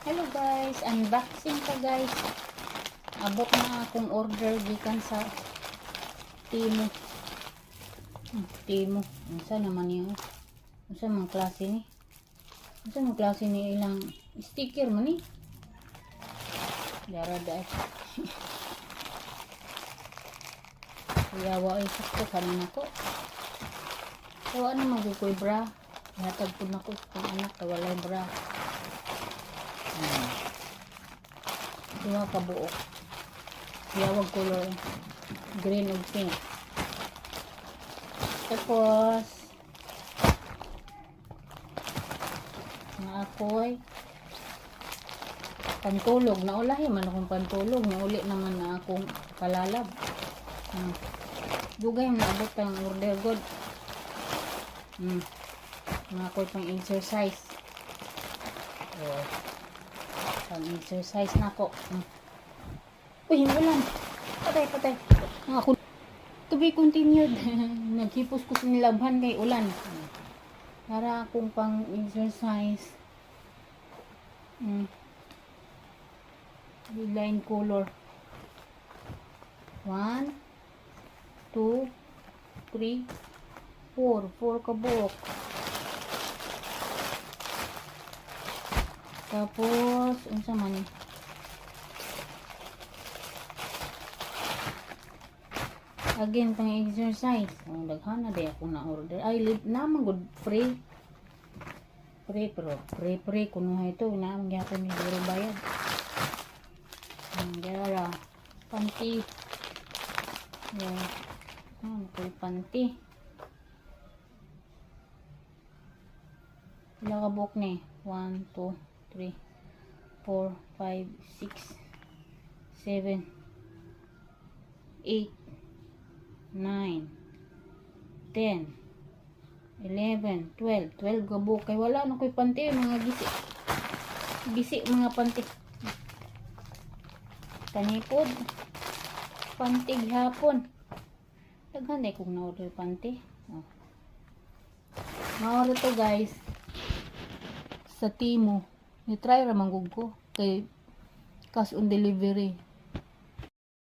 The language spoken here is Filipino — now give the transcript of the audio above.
Hello guys, unboxing ka guys. Abot na akong order gikan sa Temu. Temu. Unsa naman niyo? Unsa man klase ni? Unsa man klase ni ilang sticker man ni? Dara dai. Yawa ay sakto kanin ako. Tawa na magkukoy bra. Hatag pud nako kung anak walay bra. Dua ka buok. Yawag color green ug pink. Tapos na ako'y pantulog. Naulahi man akong pantulog. Nauli naman na akong palalab. Dugay na abot ang order god. Mga ako'y pang exercise. Pang exercise na ako. Uy, ulan. Patay. Ako. To be continued. Naghipos ko sa nilabhan kay ulan. Para akong pang exercise. Line color. 1, 2, 3, 4. 4 kabuk. Tapos, unsa man ni? Again, pang exercise. Ang daghan na day ako na order. Ay, naman good free. Free kuno ito. Naman gyapon ni duro bayad. Dara. Panty. Panty. Ilang kabuk ni? 1, 2, 3, 4, 5, 6, 7, 8, 9, 10, 11, 12. 12 kabuk. Kay wala na ko'y panty. Mga gisi mga panty. Tanipod. Panty hapon. Daghan day kong na-order panty. Na-order to guys. Sa Temu. Ni-try ramang ko. Kay cash on delivery.